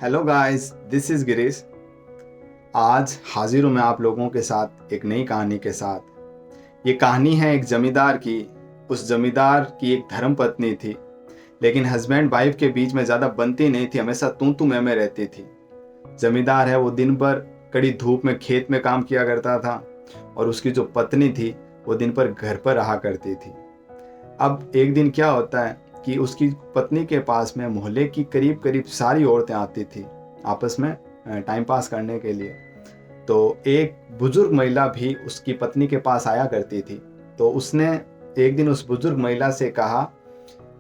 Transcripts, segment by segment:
Hello guys, this is Girish. आज हाजिर हूँ मैं आप लोगों के साथ एक नई कहानी के साथ। ये कहानी है एक ज़मींदार की। उस ज़मींदार की एक धर्म पत्नी थी, लेकिन हस्बैंड वाइफ के बीच में ज़्यादा बनती नहीं थी, हमेशा तू मैं में रहती थी। ज़मींदार है वो दिन भर कड़ी धूप में खेत में काम किया करता था और उसकी जो पत्नी थी वो दिन भर घर पर रहा करती थी। अब एक दिन क्या होता है कि उसकी पत्नी के पास में मोहल्ले की करीब करीब सारी औरतें आती थी आपस में टाइम पास करने के लिए। तो एक बुजुर्ग महिला भी उसकी पत्नी के पास आया करती थी। तो उसने एक दिन उस बुजुर्ग महिला से कहा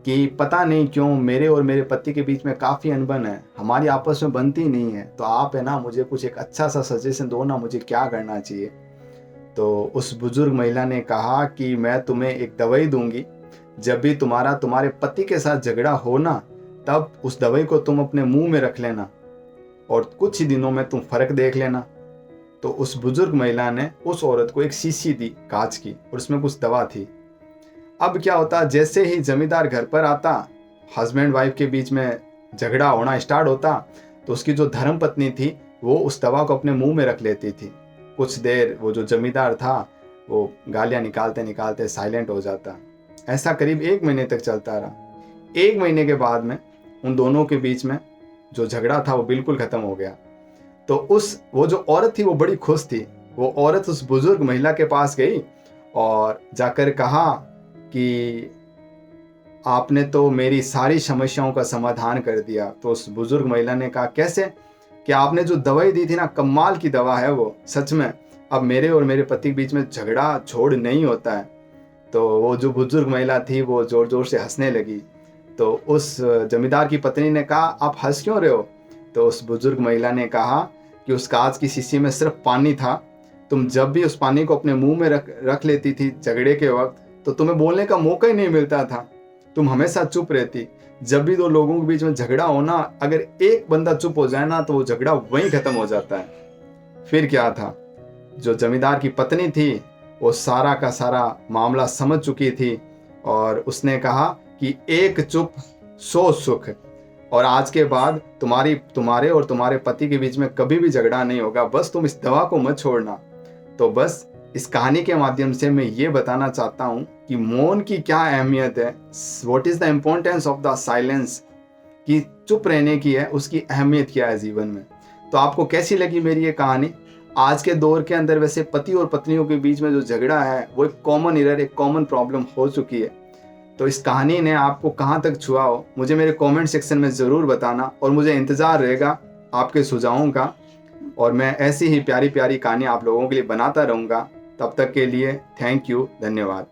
कि पता नहीं क्यों मेरे और मेरे पति के बीच में काफ़ी अनबन है, हमारी आपस में बनती नहीं है। तो आप है ना, मुझे कुछ एक अच्छा सा सजेशन दो ना, मुझे क्या करना चाहिए। तो उस बुजुर्ग महिला ने कहा कि मैं तुम्हें एक दवाई दूंगी, जब भी तुम्हारे पति के साथ झगड़ा हो ना, तब उस दवाई को तुम अपने मुंह में रख लेना और कुछ ही दिनों में तुम फर्क देख लेना। तो उस बुजुर्ग महिला ने उस औरत को एक शीशी दी कांच की और उसमें कुछ दवा थी। अब क्या होता, जैसे ही जमींदार घर पर आता, हस्बैंड वाइफ के बीच में झगड़ा होना स्टार्ट होता, तो उसकी जो धर्म पत्नी थी वो उस दवा को अपने मुंह में रख लेती थी। कुछ देर वो जो जमींदार था वो गालियां निकालते निकालते साइलेंट हो जाता। ऐसा करीब 1 महीने तक चलता रहा। 1 महीने के बाद में उन दोनों के बीच में जो झगड़ा था वो बिल्कुल खत्म हो गया। तो वो जो औरत थी वो बड़ी खुश थी। वो औरत उस बुजुर्ग महिला के पास गई और जाकर कहा कि आपने तो मेरी सारी समस्याओं का समाधान कर दिया। तो उस बुजुर्ग महिला ने कहा, कैसे? कि आपने जो दवाई दी थी ना, कमाल की दवा है वो, सच में अब मेरे और मेरे पति के बीच में झगड़ा छोड़ नहीं होता है। तो वो जो बुजुर्ग महिला थी वो जोर जोर से हंसने लगी। तो उस जमींदार की पत्नी ने कहा, आप हंस क्यों रहे हो? तो उस बुजुर्ग महिला ने कहा कि उस कांच की शीशी में सिर्फ पानी था। तुम जब भी उस पानी को अपने मुंह में रख लेती थी झगड़े के वक्त, तो तुम्हें बोलने का मौका ही नहीं मिलता था। तुम हमेशा चुप रहती। जब भी दो लोगों के बीच में झगड़ा होना, अगर एक बंदा चुप हो जाए ना, तो वो झगड़ा वहीं खत्म हो जाता है। फिर क्या था, जो जमींदार की पत्नी थी वो सारा का सारा मामला समझ चुकी थी और उसने कहा कि एक चुप 100 सुख। और आज के बाद तुम्हारे और तुम्हारे पति के बीच में कभी भी झगड़ा नहीं होगा, बस तुम इस दवा को मत छोड़ना। तो बस इस कहानी के माध्यम से मैं ये बताना चाहता हूँ कि मौन की क्या अहमियत है, what is the importance of the silence, कि चुप रहने की है, उसकी अहमियत क्या है जीवन में। तो आपको कैसी लगी मेरी ये कहानी? आज के दौर के अंदर वैसे पति और पत्नियों के बीच में जो झगड़ा है वो एक कॉमन एरर, एक कॉमन प्रॉब्लम हो चुकी है। तो इस कहानी ने आपको कहाँ तक छुआ हो, मुझे मेरे कमेंट सेक्शन में ज़रूर बताना और मुझे इंतज़ार रहेगा आपके सुझावों का। और मैं ऐसी ही प्यारी प्यारी कहानी आप लोगों के लिए बनाता रहूँगा। तब तक के लिए थैंक यू, धन्यवाद।